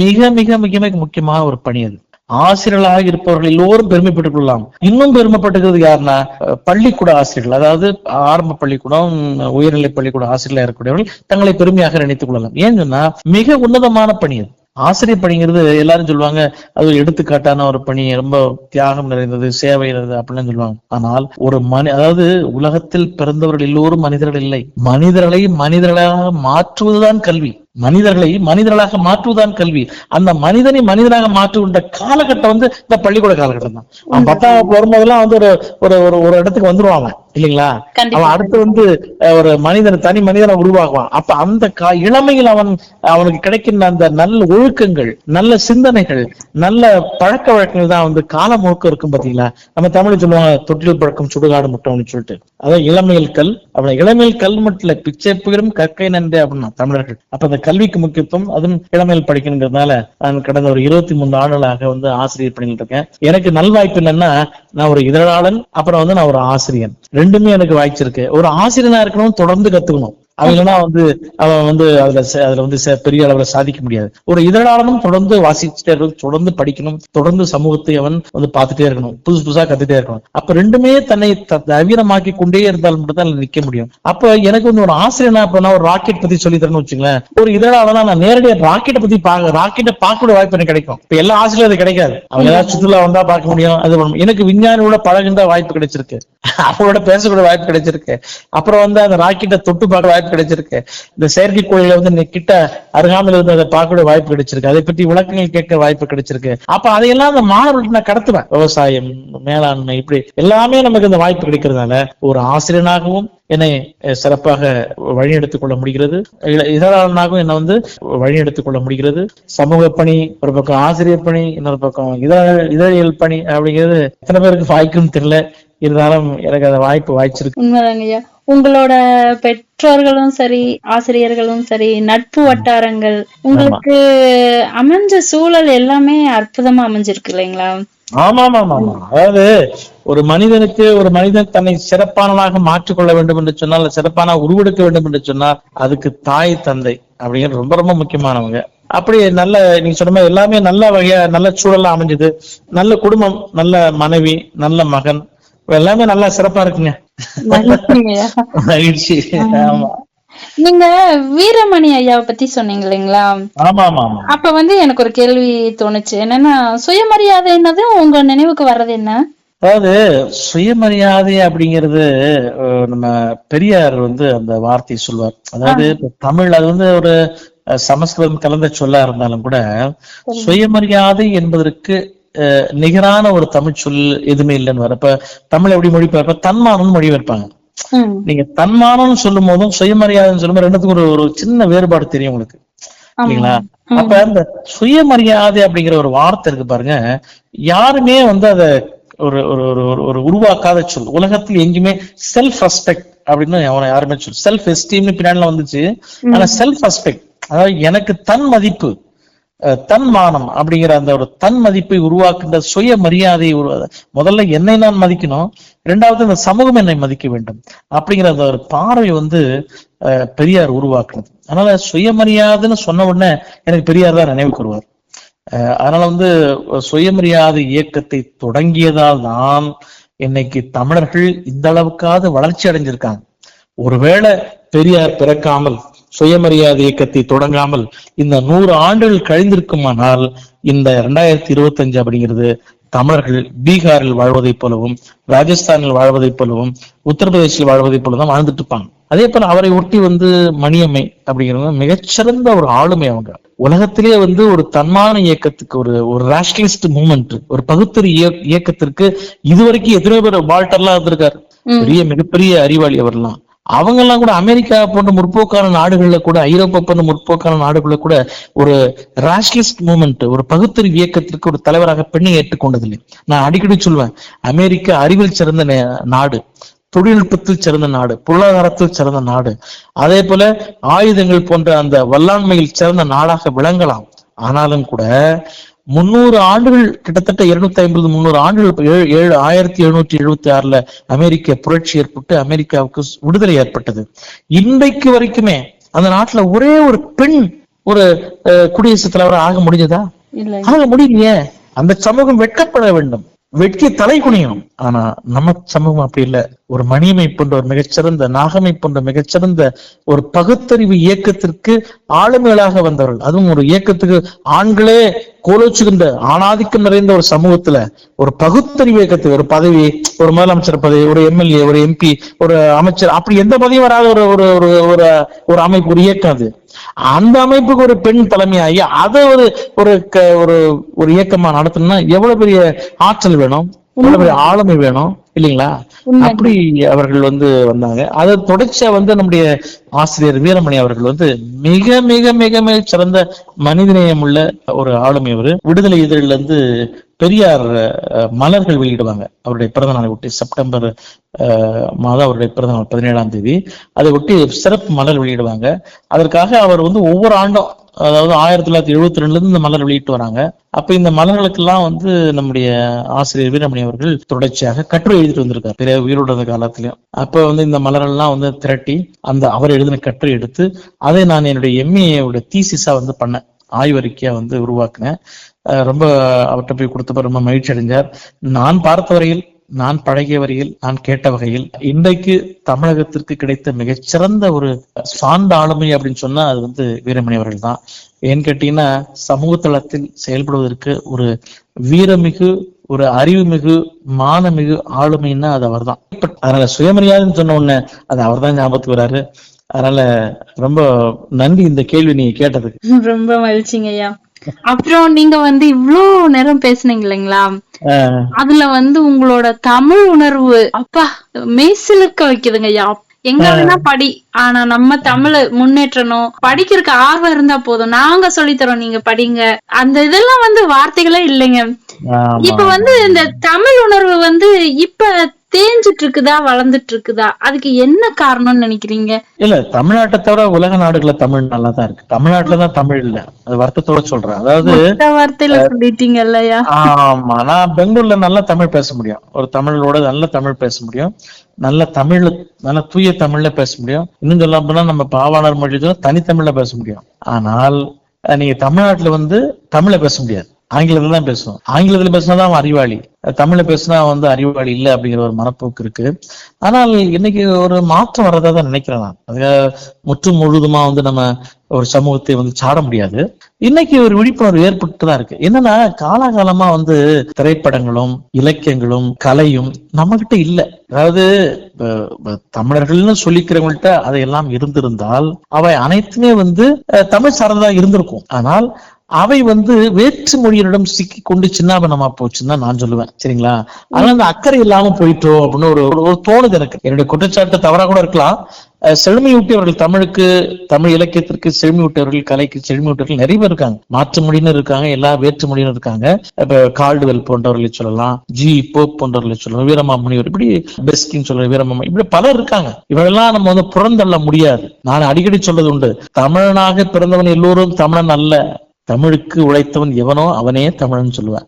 மிக மிக மிக மிக முக்கியமான ஒரு பணி. அது ஆசிரியர்களாக இருப்பவர்கள் எல்லோரும் பெருமைப்பட்டுக் கொள்ளலாம். இன்னும் பெருமைப்பட்டுக்கிறது யாருன்னா பள்ளிக்கூட ஆசிரியர்கள், அதாவது ஆரம்ப பள்ளிக்கூடம், உயர்நிலை பள்ளிக்கூட ஆசிரியர்களாக இருக்கக்கூடியவர்கள் தங்களை பெருமையாக நினைத்துக் கொள்ளலாம். ஏன்னு சொன்னா மிக உன்னதமான பணி அது. ஆசிரியர் பணிங்கிறது எல்லாரும் சொல்லுவாங்க அது ஒரு எடுத்துக்காட்டான ஒரு பணி, ரொம்ப தியாகம் நிறைந்தது, சேவை நிறைந்தது அப்படின்னு சொல்லுவாங்க. ஆனால் ஒரு அதாவது உலகத்தில் பிறந்தவர்கள் எல்லோரும் மனிதர்கள் இல்லை. மனிதர்களை மனிதர்களாக மாற்றுவதுதான் கல்வி. மனிதர்களை மனிதர்களாக மாற்றுவதுதான் கல்வி. அந்த மனிதனை மனிதனாக மாற்றுகின்ற காலகட்டம் வந்து இந்த பள்ளிக்கூட காலகட்டம் தான். அவன் 10ஆம் வகுப்பு வரும்போதெல்லாம் வந்து ஒரு இடத்துக்கு வந்துருவாங்க இல்லைங்களா. அவன் அடுத்து வந்து ஒரு மனிதன், தனி மனிதனை உருவாகுவான். அப்ப அந்த இளமையில் அவனுக்கு கிடைக்கின்ற அந்த நல்ல ஒழுக்கங்கள், நல்ல சிந்தனைகள், நல்ல பழக்க வழக்கங்கள் தான் வந்து காலம் முழுக்க இருக்கும். பாத்தீங்களா, நம்ம தமிழ் சொல்லுவாங்க தொட்டில் பழக்கம் சுடுகாடு முட்டம்னு சொல்லிட்டு. அதான் இளமையில் கல். அப்படி இளமையில் கல் மட்டும் இல்ல, பிச்சை புகிரும் கற்கை நன்றே அப்படின்னா தமிழர்கள். அப்ப அந்த கல்விக்கு முக்கியத்துவம், அதுவும் இளமையில் படிக்கணுங்கிறதுனால நான் கடந்த ஒரு 23 ஆண்டுகளாக வந்து ஆசிரியர் பணியில் இருக்கேன். எனக்கு நல்வாய்ப்பு என்னன்னா, நான் ஒரு இதழாளன், அப்புறம் வந்து நான் ஒரு ஆசிரியர், ரெண்டுமே எனக்கு வாய்ச்சிருக்கு. ஒரு ஆசிரியனா இருக்கணும், தொடர்ந்து கத்துக்கணும். அவங்களா வந்து அவன் வந்து அதுல வந்து பெரிய அளவுல சாதிக்க முடியாது. ஒரு இதழாளனும் தொடர்ந்து வாசிச்சுட்டே இருக்கணும், தொடர்ந்து படிக்கணும், தொடர்ந்து சமூகத்தை அவன் வந்து பார்த்துட்டே இருக்கணும், புதுசு புதுசா கத்துட்டே இருக்கணும். அப்ப ரெண்டுமே தன்னை நவீனமாக்கி கொண்டே இருந்தால் மட்டும் தான் நிக்க முடியும். அப்ப எனக்கு வந்து ஒரு ஆசிரியனா இப்ப நான் ஒரு ராக்கெட் பத்தி சொல்லி தரேன்னு வச்சுங்களேன், ஒரு இதழாளனா நான் நேரடியாக ராக்கெட்டை பத்தி ராக்கெட்டை பார்க்கக்கூடிய வாய்ப்பு எனக்கு கிடைக்கும். இப்ப எல்லா ஆசிரியரும் அது கிடைக்காது. அவங்க ஏதாவது சுற்றுலா வந்தா பார்க்க முடியும். அது எனக்கு விஞ்ஞானியோட பழகுன்ற வாய்ப்பு கிடைச்சிருக்கு, அவங்களோட பேசக்கூடிய வாய்ப்பு கிடைச்சிருக்கு, அப்புறம் வந்து அந்த ராக்கெட்டை தொட்டு பார்க்க வாய்ப்பு கிடைச்சிருக்கு, இந்த செயற்கைக்கோளில வந்து கிட்ட அருகாமையில் இருந்து அதை பார்க்கக்கூடிய வாய்ப்பு கிடைச்சிருக்கு, அதை பற்றி விளக்கங்கள் கேட்க வாய்ப்பு கிடைச்சிருக்கு. அப்ப அதையெல்லாம் அந்த மாணவர்களுக்கு நான் கடத்துவேன். விவசாயம், மேலாண்மை, இப்படி எல்லாமே நமக்கு இந்த வாய்ப்பு கிடைக்கிறதுனால ஒரு ஆசிரியனாகவும் என்னை சிறப்பாக வழிநடத்திக் கொள்ள முடிகிறது, இதழாளனாகவும் என்னை வந்து வழிநடத்திக் கொள்ள முடிகிறது. சமூக பணி ஒரு பக்கம், ஆசிரியர் பணி இன்னொரு பக்கம், இதழியல் பணி அப்படிங்கிறது எத்தனை பேருக்கு வாய்க்குன்னு தெரியல. இருந்தாலும் எனக்கு அந்த வாய்ப்பு வாய்ச்சிருக்கு. உண்மைதாங்க ஐயா. உங்களோட பெற்றோர்களும் சரி, ஆசிரியர்களும் சரி, நட்பு வட்டாரங்கள், உங்களுக்கு அமைஞ்ச சூழல் எல்லாமே அற்புதமா அமைஞ்சிருக்கு இல்லைங்களா? ஆமா ஆமா ஆமா. அதாவது ஒரு மனிதன் தன்னை சிறப்பானவனாக மாற்றிக்கொள்ள வேண்டும் என்று சொன்னால், சிறப்பான உருவெடுக்க வேண்டும் என்று சொன்னால், அதுக்கு தாய் தந்தை அப்படிங்கிறது ரொம்ப ரொம்ப முக்கியமானவங்க. அப்படி நல்ல, நீங்க சொன்ன மாதிரி எல்லாமே நல்ல வகையா நல்ல சூழலா அமைஞ்சது. நல்ல குடும்பம், நல்ல மனைவி, நல்ல மகன், எல்லாமே நல்லா சிறப்பா இருக்குங்க. மகிழ்ச்சி. ஆமா. நீங்க வீரமணி ஐயாவை பத்தி சொன்னீங்க இல்லைங்களா? ஆமா ஆமா ஆமா. அப்ப வந்து எனக்கு ஒரு கேள்வி தோணுச்சு. என்னன்னா, சுயமரியாதை என்னது உங்க நினைவுக்கு வர்றது என்ன? அதாவது சுயமரியாதை அப்படிங்கிறது நம்ம பெரியார் வந்து அந்த வார்த்தையை சொல்வார். அதாவது தமிழ் அது வந்து ஒரு சமஸ்கிருதம் கலந்த சொல்லா இருந்தாலும் கூட, சுயமரியாதை என்பதற்கு நிகரான ஒரு தமிழ் சொல் எதுவுமே இல்லைன்னு வர. இப்ப தமிழ் எப்படி மொழிபெயர்ப்ப, தன்மானம் மொழிபெயர்ப்பாங்க. நீங்க தன்மானம் சொல்லும் போதும் சுயமரியாதைன்னு சொல்லும் போது ரெண்டுத்துக்கும் ஒரு சின்ன வேறுபாடு தெரியும் உங்களுக்கு இல்லைங்களா? அப்ப இந்த சுயமரியாதை அப்படிங்கிற ஒரு வார்த்தை இருக்கு பாருங்க, யாருமே வந்து அதை ஒரு உருவாக்காத சொல். உலகத்தில் எங்கேயுமே செல்ஃப் ரெஸ்பெக்ட் அப்படின்னு யாருமே சொல், செல்ஃப் எஸ்டீம்னு பின்னாடிலாம் வந்துச்சு. ஆனா செல்ஃப் ரெஸ்பெக்ட், அதாவது எனக்கு தன் மதிப்பு, தன்மானம் அப்படிங்கிற அந்த ஒரு தன் மதிப்பை உருவாக்குகின்ற சுய மரியாதையை முதல்ல என்னை நான் மதிக்கணும், இரண்டாவது இந்த சமூகம் என்னை மதிக்க வேண்டும் அப்படிங்கிற அந்த ஒரு பார்வை வந்து பெரியார் உருவாக்குனது. அதனால சுயமரியாதைன்னு சொன்ன உடனே எனக்கு பெரியார் தான் நினைவுக்கு வருவார். அதனால வந்து சுயமரியாதை இயக்கத்தை தொடங்கியதால் தான் இன்னைக்கு தமிழர்கள் இந்த அளவுக்காவது வளர்ச்சி அடைஞ்சிருக்காங்க. ஒருவேளை பெரியார் பிறக்காமல், சுயமரியாதை இயக்கத்தை தொடங்காமல் இந்த 100 ஆண்டுகள் கழிந்திருக்குமானால், இந்த 2025 அப்படிங்கிறது தமிழர்கள் பீகாரில் வாழ்வதைப் போலவும், ராஜஸ்தானில் வாழ்வதைப் போலவும், உத்தரப்பிரதேசில் வாழ்வதைப் போல தான் வாழ்ந்துட்டு இருப்பாங்க. அதே போல அவரை ஒட்டி வந்து மணியம்மை அப்படிங்கிறவங்க மிகச்சிறந்த ஒரு ஆளுமை. அவங்க உலகத்திலே வந்து ஒரு தன்மான இயக்கத்துக்கு, ஒரு ரேஷனலிஸ்ட் மூவ்மெண்ட், ஒரு பகுத்தறி இயக்கத்திற்கு இதுவரைக்கும் எத்தனை பேர் வால்டர்லாம் இருந்திருக்காரு. பெரிய மிகப்பெரிய அறிவாளி அவர்லாம். அவங்க எல்லாம் கூட அமெரிக்கா போன்ற முற்போக்கான நாடுகள்ல கூட, ஐரோப்பா போன்ற முற்போக்கான நாடுகள்ல கூட ஒரு ரேஷனலிஸ்ட் மூவ்மெண்ட், ஒரு பகுத்தறிவு இயக்கத்திற்கு ஒரு தலைவராக பெண்ணை ஏற்றுக்கொண்டதில்லை. நான் அடிக்கடி சொல்வேன், அமெரிக்கா அறிவில் சிறந்த நாடு, தொழில்நுட்பத்தில் சிறந்த நாடு, பொருளாதாரத்தில் சிறந்த நாடு, அதே போல ஆயுதங்கள் போன்ற அந்த வல்லாண்மையில் சிறந்த நாடாக விளங்கலாம். ஆனாலும் கூட 300 ஆண்டுகள், கிட்டத்தட்ட 250-300 ஆண்டுகள், 1776 அமெரிக்க புரட்சி ஏற்பட்டு அமெரிக்காவுக்கு விடுதலை ஏற்பட்டது. இன்றைக்கு வரைக்குமே அந்த நாட்டுல ஒரே ஒரு பெண் ஒரு குடியரசுத் தலைவராக ஆக முடிஞ்சதா? ஆக முடியலையே. அந்த சமூகம் வெட்கப்பட வேண்டும், வெட்கி தலை குனியணும். ஆனா நம்ம சமூகம் அப்படி இல்லை. ஒரு மணியமை போன்ற ஒரு மிகச்சிறந்த, நாகமை போன்ற மிகச்சிறந்த ஒரு பகுத்தறிவு இயக்கத்திற்கு ஆளுமைகளாக வந்தவர்கள், அதுவும் ஒரு இயக்கத்துக்கு ஆண்களே கோலோச்சுகின்ற ஆணாதிக்கம் நிறைந்த ஒரு சமூகத்துல ஒரு பகுத்தறிவு இயக்கத்துக்கு ஒரு பதவி, ஒரு முதலமைச்சர் பதவி, ஒரு எம்எல்ஏ, ஒரு எம்பி, ஒரு அமைச்சர், அப்படி எந்த பதவியும் வராத ஒரு அமைப்பு, ஒரு இயக்கம். அது அந்த அமைப்புக்கு ஒரு பெண் தலைமையாகி அதை ஒரு இயக்கமா நடத்தணும்னா எவ்வளவு பெரிய ஆற்றல் வேணும், எவ்வளவு பெரிய ஆளுமை வேணும் இல்லைங்களா? அப்படி அவர்கள் வந்தாங்க. அதை தொடர்ச்சியா நம்முடைய ஆசிரியர் வீரமணி அவர்கள் மிக மிக மிக மிக சிறந்த மனிதநேயம் உள்ள ஒரு ஆளுமை. அவரு விடுதலை இதழில பெரியார் மலர்கள் வெளியிடுவாங்க அவருடைய பிறந்த நாளை ஒட்டி. செப்டம்பர் மாதம் அவருடைய பிறந்த நாள் 17ஆம் தேதி, அதை ஒட்டி சிறப்பு மலர் வெளியிடுவாங்க. அதற்காக அவர் ஒவ்வொரு ஆண்டும், அதாவது 1972 இந்த மலர் வெளியிட்டு வராங்க. அப்ப இந்த மலர்களுக்கெல்லாம் நம்முடைய ஆசிரியர் வீரமணி அவர்கள் தொடர்ச்சியாக கட்டுரை எழுதிட்டு வந்திருக்காரு பெரிய உயிரோட காலத்திலயும். அப்ப இந்த மலரெல்லாம் திரட்டி அந்த அவர் எழுதின கட்டுரை எடுத்து அதை நான் என்னுடைய எம்ஏ தீசிஸா பண்ணேன், ஆய்வறிக்கையா உருவாக்குனேன். ரொம்ப அவர்கிட்ட போய் கொடுத்தப்ப ரொம்ப மகிழ்ச்சி அடைஞ்சார். நான் பார்த்த வரையில், நான் பழகிய வரையில், நான் கேட்ட வகையில் இன்றைக்கு தமிழகத்திற்கு கிடைத்த மிகச்சிறந்த ஒரு சார்ந்த ஆளுமை அப்படின்னு சொன்னா அது வீரமணி அவர்கள் தான். ஏன்னு கேட்டீங்கன்னா, சமூக தளத்தில் செயல்படுவதற்கு ஒரு வீரமிகு, ஒரு அறிவுமிகு, மானமிகு ஆளுமைன்னா அது அவர் தான். அதனால சுயமரியாதைன்னு சொன்ன உடனே அது அவர் தான் ஞாபகத்துக்கு வராரு. அதனால ரொம்ப நன்றி இந்த கேள்வி நீங்க கேட்டதுக்கு. ரொம்ப மகிழ்ச்சிங்க ஐயா. அப்புறம் நீங்க இவ்ளோ நேரம் பேசுனீங்க இல்லைங்களா, அதுல உங்களோட தமிழ் உணர்வு அப்பா மெய்சிலிருக்க வைக்குதுங்க ஐயா. எங்க வேணா படி, ஆனா நம்ம தமிழ முன்னேற்றணும், படிக்கிறதுக்கு ஆர்வம் இருந்தா போதும், நாங்க சொல்லித்தரோம், நீங்க படிங்க. அந்த இதெல்லாம் வார்த்தைகளே இல்லைங்க. இப்ப இந்த தமிழ் உணர்வு இப்ப தேஞ்சிட்டு இருக்குதா, வளர்ந்துட்டு இருக்குதா? அதுக்கு என்ன காரணம்னு நினைக்கிறீங்க? இல்ல, தமிழ்நாட்டை தவிர உலக நாடுகள்ல தமிழ் நல்லா தான் இருக்கு. தமிழ்நாட்டுலதான் தமிழ் இல்ல, அது வருத்தத்தோட சொல்றேன். அதாவது வார்த்தையில சொல்லிட்டீங்க இல்லையா? ஆமா, நான் பெங்களூர்ல நல்லா தமிழ் பேச முடியும், ஒரு தமிழோட நல்ல தமிழ் பேச முடியும், நல்ல தமிழ், நல்ல தூய தமிழ்ல பேச முடியும். இன்னும் சொல்ல போனா நம்ம பாவாணர் மொழி தனித்தமிழ்ல பேச முடியும். ஆனால் நீங்க தமிழ்நாட்டுல தமிழ பேச முடியாது, ஆங்கிலத்துல தான் பேசுவோம். ஆங்கிலத்துல பேசினாதான் அவன் அறிவாளி, தமிழ்ல பேசினா அறிவாளி இல்லை அப்படிங்கிற ஒரு மனப்போக்கு இருக்கு. ஆனால் இன்னைக்கு ஒரு மாற்றம் வர்றதா தான் நினைக்கிறேன் நான். அதுக்காக முற்றும் முழுதுமா நம்ம ஒரு சமூகத்தை சாட முடியாது. இன்னைக்கு ஒரு விழிப்புணர்வு ஏற்பட்டுதான் இருக்கு. என்னன்னா, காலாகாலமா திரைப்படங்களும் இலக்கியங்களும் கலையும் நம்ம கிட்ட இல்ல. அதாவது தமிழர்கள்னு சொல்லிக்கிறவங்கள்ட்ட அதையெல்லாம் இருந்திருந்தால் அவை அனைத்துமே தமிழ் சார்ந்ததா இருந்திருக்கும். ஆனால் அவை வேற்று மொழியினரிடம் சிக்கி கொண்டு சின்னாபனமா போச்சுன்னு தான் நான் சொல்லுவேன். சரிங்களா? அதனால அந்த அக்கறை இல்லாம போயிட்டோம் அப்படின்னு ஒரு தோணுது எனக்கு. என்னுடைய குற்றச்சாட்டு தவறா கூட இருக்கலாம். செழுமையூட்டியவர்கள், தமிழுக்கு, தமிழ் இலக்கியத்திற்கு செழுமையூட்டியவர்கள், கலைக்கு செழுமையூட்டியவர்கள் நிறைய பேர் இருக்காங்க. மாற்று மொழியினர் இருக்காங்க, எல்லா வேற்று மொழியினர் இருக்காங்க. இப்ப கால்டுவெல் போன்றவர்களை சொல்லலாம், ஜி போப் போன்றவர்களை சொல்லலாம், வீரமாமுனிவர், இப்படி பெஸ்கின்னு சொல்ற வீரமாம, இப்படி பலர் இருக்காங்க. இவரெல்லாம் நம்ம புறந்தள்ள முடியாது. நான் அடிக்கடி சொல்றது உண்டு, தமிழனாக பிறந்தவன் எல்லோரும் தமிழன் அல்ல, தமிழுக்கு உழைத்தவன் எவனோ அவனே தமிழன் சொல்லுவேன்.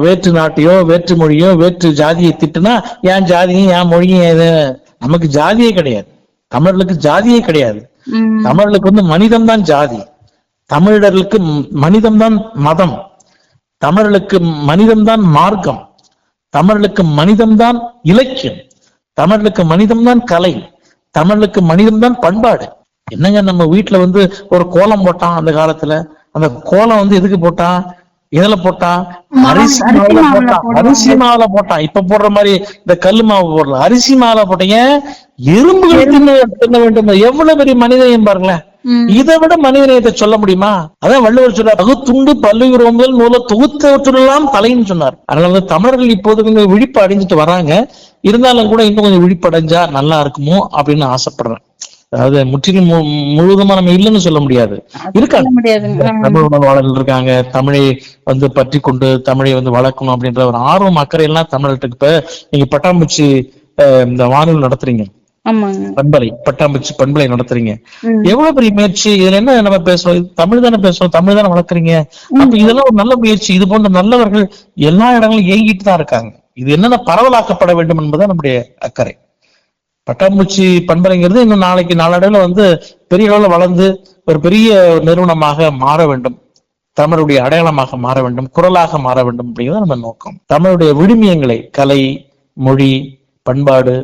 வேற்று நாட்டையோ வேற்று மொழியோ வேற்று ஜாதியை திட்டுனா என் ஜாதியும் என் மொழியும் ஏது? நமக்கு ஜாதியே கிடையாது, தமிழர்களுக்கு ஜாதியே கிடையாது. தமிழர்களுக்கு மனிதம் தான் ஜாதி, தமிழர்களுக்கு மனிதம் தான் மதம், தமிழர்களுக்கு மனிதம் தான் மார்க்கம், தமிழர்களுக்கு மனிதம் தான் இலக்கியம், தமிழர்களுக்கு மனிதம் தான் கலை, தமிழர்களுக்கு மனிதம் தான் பண்பாடு. என்னங்க, நம்ம வீட்டுல ஒரு கோலம் போட்டான் அந்த காலத்துல, அந்த கோலம் எதுக்கு போட்டான், எதுல போட்டான்? அரிசி மாவுல போட்டான். இப்ப போடுற மாதிரி இந்த கல்லு மாவு போடல, அரிசி மாவுல போட்டீங்க. எறும்புகள் தின்ன வேண்டும். எவ்வளவு பெரிய மனிதனையும் பாருங்களேன். இதை விட மனிதநேயத்தை சொல்ல முடியுமா? அதான் வள்ளுவர் சொல்றார், பகுத்துண்டு பல்லுயிர் ஓம்புதல் நூலை தொகுத்தவற்றெல்லாம் தலைன்னு சொன்னார். அதனால வந்து தமிழர்கள் இப்போது கொஞ்சம் விழிப்பு அடைஞ்சிட்டு வராங்க. இருந்தாலும் கூட இன்னும் கொஞ்சம் விழிப்பு அடைஞ்சா நல்லா இருக்குமோ அப்படின்னு ஆசைப்படுறேன். அதாவது முற்றிலும் முழுவதுமா நம்ம இல்லைன்னு சொல்ல முடியாது, இருக்காங்க தமிழ் உணர்வாளர்கள் இருக்காங்க. தமிழை வந்து பற்றி கொண்டு தமிழை வந்து வளர்க்கணும் அப்படின்ற ஒரு ஆர்வம் அக்கறை எல்லாம் தமிழர்களுக்கு. இப்ப நீங்க பட்டாம்பூச்சி இந்த வானொலி நடத்துறீங்க, பட்டாம்பூச்சி பண்பலை நடத்துறீங்க, எவ்வளவு பெரிய முயற்சி. இதுல என்ன நம்ம பேசுறோம், தமிழ் தானே பேசுறோம், தமிழ் தானே வளர்க்குறீங்க. அப்ப இதெல்லாம் ஒரு நல்ல முயற்சி. இது போன்ற நல்லவர்கள் எல்லா இடங்களும் இயங்கிட்டு தான் இருக்காங்க. இது என்னென்ன பரவலாக்கப்பட வேண்டும் என்பதுதான் நம்முடைய அக்கறை. பட்டாம்பூச்சி பண்பலைங்கிறது இன்னும் நாளைக்கு நாளடைவுல வந்து பெரிய அளவுல வளர்ந்து ஒரு பெரிய நிறுவனமாக மாற வேண்டும், தமிழுடைய அடையாளமாக மாற வேண்டும், குரலாக மாற வேண்டும் அப்படிங்கிறது நம்ம நோக்கம். தமிழுடைய விழுமியங்களை, கலை, மொழி, பண்பாடு,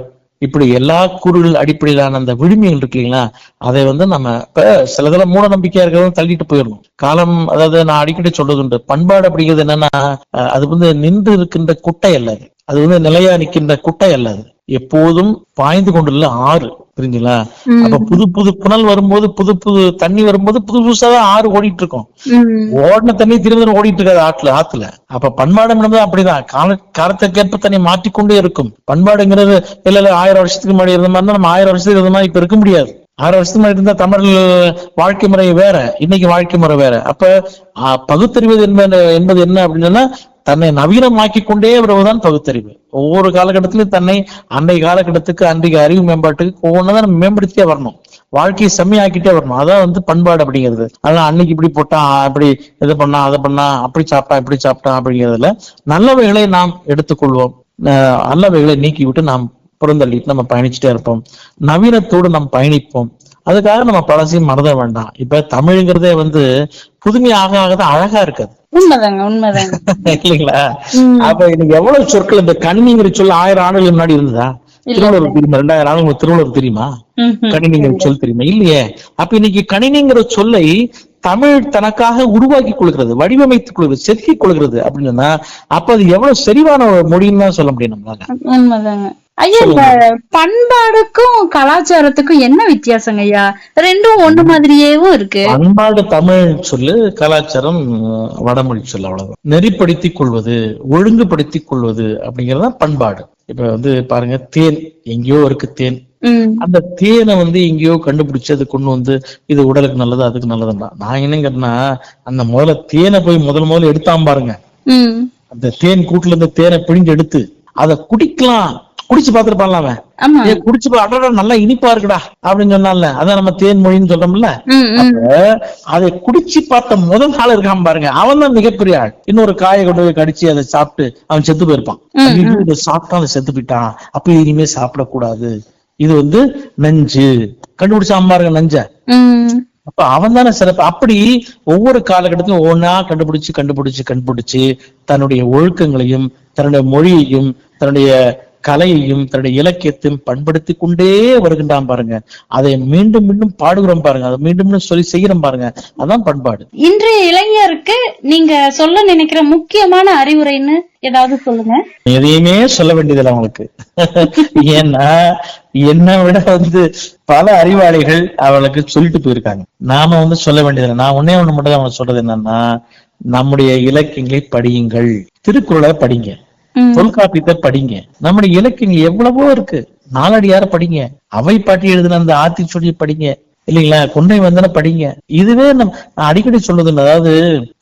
இப்படி எல்லா கூறுகள் அடிப்படையிலான அந்த விழுமியங்கள் இருக்கு இல்லைங்களா, அதை வந்து நம்ம இப்ப சிலதெல்லாம் மூட நம்பிக்கையா இருக்கிறத தள்ளிட்டு போயிடணும். காலம், அதாவது நான் அடிக்கடி சொல்றது உண்டு, பண்பாடு அப்படிங்கிறது என்னன்னா அது வந்து நின்று இருக்கின்ற குட்டை அல்ல, அது வந்து நிலையா நிற்கின்ற குட்டை அல்ல, அது எப்போதும் பாய்ந்து கொண்டுள்ள ஆறு. புரிஞ்சுங்களா? அப்ப புது புது புனல் வரும்போது, புது புது தண்ணி வரும்போது புது புதுசாதான் ஆறு ஓடிட்டு இருக்கும். ஓடின தண்ணி திரும்ப ஓடிட்டு இருக்காது ஆத்துல. அப்ப பண்பாடுங்கிறது அப்படிதான், காலத்துக்கேற்ப தண்ணி மாற்றிக்கொண்டே இருக்கும். பண்பாடுங்கிறது இல்ல 1000 வருஷத்துக்கு முன்னாடி இருந்த மாதிரி நம்ம 1000 வருஷத்துக்கு இருந்த மாதிரி இப்ப இருக்க முடியாது. 1000 வருஷத்துக்கு முன்னாடி இருந்தா தமிழ் வாழ்க்கை முறை வேற, இன்னைக்கு வாழ்க்கை முறை வேற. அப்ப பகுத்தறிவது என்பது என்ன அப்படின்னா, தன்னை நவீனமாக்கி கொண்டே வருவதுதான் பகுத்தறிவு. ஒவ்வொரு காலகட்டத்திலும் தன்னை அன்றைய காலகட்டத்துக்கு, அன்றைய அறிவு மேம்பாட்டுக்கு ஒவ்வொன்றதான் நம்ம மேம்படுத்திட்டே வரணும், வாழ்க்கையை செம்மையாக்கிட்டே வரணும். அதான் வந்து பண்பாடு அப்படிங்கிறது. அதான் அன்னைக்கு இப்படி போட்டா, அப்படி இதை பண்ணா, அதை பண்ணா, அப்படி சாப்பிட்டா, இப்படி சாப்பிட்டா அப்படிங்கிறதுல நல்லவைகளை நாம் எடுத்துக்கொள்வோம், நல்லவைகளை நீக்கி விட்டு நாம் புறந்தள்ளிட்டு நம்ம பயணிச்சுட்டே இருப்போம். நவீனத்தோடு நாம் பயணிப்போம். அதுக்காக நம்ம பழசையும் மறத வேண்டாம். இப்ப தமிழ்ங்கிறதே வந்து புதுமையாக ஆகதான் அழகா இருக்காது. உண்மைதாங்க இல்லைங்களா? அப்ப இன்னைக்கு எவ்வளவு சொற்கள், இந்த கணினிங்கிற சொல்ல 1000 ஆண்டுகளுக்கு முன்னாடி இருந்ததா? திருவள்ளுவர் தெரியுமா? 2000 ஆண்டுகளுக்கு திருவள்ளுவர் தெரியுமா? கணினிங்கிற சொல் தெரியுமா? இல்லையே. அப்ப இன்னைக்கு கணினிங்கிற சொல்லை தமிழ் தனக்காக உருவாக்கி கொள்கிறது, வடிவமைத்துக் கொள்கிறது, செதுக்கிக் கொள்கிறது அப்படின்னா அப்ப அது எவ்வளவு செறிவான ஒரு மொழின்னு தான் சொல்ல முடியும் நம்மளால. உண்மைதாங்க ஐயா. இந்த பண்பாடுக்கும் கலாச்சாரத்துக்கும் என்ன வித்தியாசங்க ஐயா? ரெண்டும் ஒண்ணு மாதிரியேவும் இருக்கு. பண்பாடு தமிழ் சொல்லு, கலாச்சாரம் வடமொழி சொல்லு, அவ்வளவுதான். நெறிப்படுத்திக் கொள்வது, ஒழுங்குபடுத்திக் கொள்வது அப்படிங்கறதுதான் பண்பாடு. இப்ப வந்து பாருங்க, தேன் எங்கேயோ இருக்கு, தேன். அந்த தேனை வந்து எங்கேயோ கண்டுபிடிச்சு அது கொண்டு வந்து இது உடலுக்கு நல்லது, அதுக்கு நல்லதுன்னா நான் என்னங்கன்னா, அந்த முதல்ல தேனை போய் முதல்ல எடுத்தாம பாருங்க, அந்த தேன் கூட்டுல இருந்து தேனை பிழிஞ்சு எடுத்து அதை குடிக்கலாம், குடிச்சு பாத்துருப்பான்ல அவன், குடிச்சு அடடா நல்லா இனிப்பா இருக்குடா அப்படின்னு சொன்னான்ல, அதான் நம்ம தேன் மொழின்னு சொல்றோம்ல. அதை குடிச்சு பார்த்த முதல் நாள் இருக்காம பாருங்க, அவன் தான் மிகப்பெரிய ஆள். இன்னொரு காயை கொண்டு போய் கடிச்சு அதை சாப்பிட்டு அவன் செத்து போயிருப்பான். இதை சாப்பிட்டா அவன் செத்து போயிட்டான், அப்ப இனிமே சாப்பிடக்கூடாது, இது வந்து நஞ்சு, கண்டுபிடிச்சாம பாருங்க நஞ்ச. அப்ப அவன் தானே சிறப்பு. அப்படி ஒவ்வொரு காலகட்டத்திலும் ஒவ்வொன்னா கண்டுபிடிச்சு தன்னுடைய ஒழுக்கங்களையும், தன்னுடைய மொழியையும், தன்னுடைய கலையையும், தன்னுடைய இலக்கியத்தையும் பண்படுத்தி கொண்டே வருகின்றான் பாருங்க. அதை மீண்டும் மீண்டும் பாடுகிறோம் பாருங்க, அதை மீண்டும் சொல்லி செய்யறோம் பாருங்க, அதான் பண்பாடு. இன்றைய இளைஞருக்கு நீங்க சொல்ல நினைக்கிற முக்கியமான அறிவுரைன்னு ஏதாவது சொல்லுங்க. எதையுமே சொல்ல வேண்டியதில்லை அவங்களுக்கு. ஏன்னா என்னை விட வந்து பல அறிவாளிகள் அவளுக்கு சொல்லிட்டு போயிருக்காங்க. நாம வந்து சொல்ல வேண்டியதில்லை. நான் ஒன்னே ஒண்ணு மட்டும் அவங்களுக்கு சொல்றது என்னன்னா, நம்முடைய இலக்கியங்களை படியுங்கள், திருக்குறளை படிங்க, தொல்காப்பியத்தை படிங்க, நம்முடைய இலக்கியங்கள் எவ்வளவோ இருக்கு, நாலடியார படிங்க, அவை பாட்டி எழுதின அந்த ஆத்திச்சூடியை படிங்க, இல்லைங்களா, கொன்றை வந்தன படிங்க. இதுவே நான் அடிக்கடி சொல்றது, அதாவது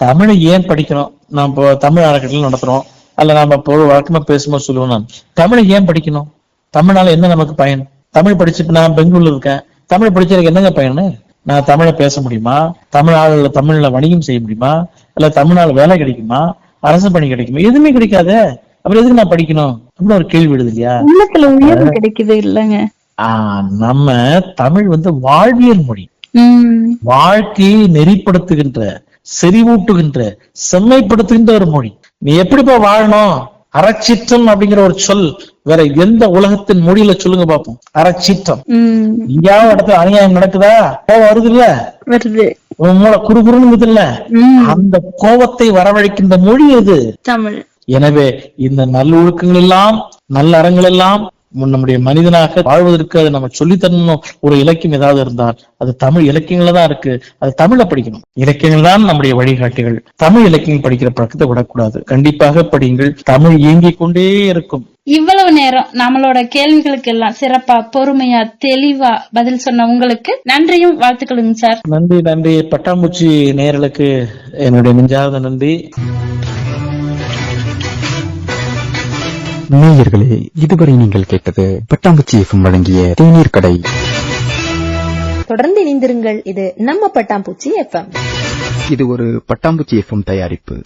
தமிழை ஏன் படிக்கணும், நான் இப்போ தமிழ் அறக்கட்டளை நடத்துறோம், அல்ல நாம இப்போ வழக்கமா பேசும்போது சொல்லுவோம், நான் தமிழை ஏன் படிக்கணும், தமிழ்னால என்ன நமக்கு பயன், தமிழ் படிச்சுட்டு நான் பெங்களூர்ல இருக்கேன், தமிழ் படிச்சு எனக்கு என்னங்க பயனு, நான் தமிழை பேச முடியுமா, தமிழ்ல வணிகம் செய்ய முடியுமா, இல்ல தமிழ்நாள் வேலை கிடைக்குமா, அரசு பணி கிடைக்குமா, எதுவுமே கிடைக்காத, அப்புறம் எதுக்கு நான் படிக்கணும் அப்படின்னு ஒரு கேள்வி விடுது இல்லையா? கிடைக்குது இல்லங்க. நம்ம தமிழ் வந்து வாழ்வியல் மொழி, வாழ்க்கையை நெறிப்படுத்துகின்ற, செறிவூட்டுகின்ற, செம்மைப்படுத்துகின்ற ஒரு மொழி. நீ எப்படிப்பா வாழணும், அறச்சீற்றம் அப்படிங்கிற ஒரு சொல் வேற எந்த உலகத்தின் மொழியில சொல்லுங்க பாப்போம். அறச்சீற்றம் எங்கேயாவது இடத்துல அநியாயம் நடக்குதா, கோவம் வருது இல்ல, உன் மூளை குறுகுறுன்னு இல்ல, அந்த கோபத்தை வரவழைக்கின்ற மொழி எது? தமிழ். எனவே இந்த நல்லொழுக்கங்கள் எல்லாம், நல்ல அறங்கள் எல்லாம் நம்முடைய மனிதனாக வாழ்வதற்கு அதை நம்ம சொல்லித்தரணும். ஒரு இலக்கியம் ஏதாவது இருந்தால் அது தமிழ் இலக்கியங்கள தான் இருக்கு. அது தமிழ்ல படிக்கணும். இலக்கியங்கள் தான் நம்முடைய வழிகாட்டிகள். தமிழ் இலக்கியம் படிக்கிற பழக்கத்தை விடக்கூடாது. கண்டிப்பாக படியுங்கள். தமிழ் இயங்கிக் கொண்டே இருக்கும். இவ்வளவு நேரம் நம்மளோட கேள்விகளுக்கு எல்லாம் சிறப்பா, பொறுமையா, தெளிவா பதில் சொன்ன உங்களுக்கு நன்றியும் வாழ்த்துக்களுங்க சார். நன்றி. பட்டாம்பூச்சி நேயர்களுக்கு என்னுடைய நெஞ்சார்ந்த நன்றி. நேயர்களே, இதுவரை நீங்கள் கேட்டது பட்டாம்பூச்சி எஃப்எம் வழங்கிய தேநீர் கடை. தொடர்ந்து இணைந்திருங்கள். இது நம்ம பட்டாம்பூச்சி எஃப்எம். இது ஒரு பட்டாம்பூச்சி எஃப்எம் தயாரிப்பு.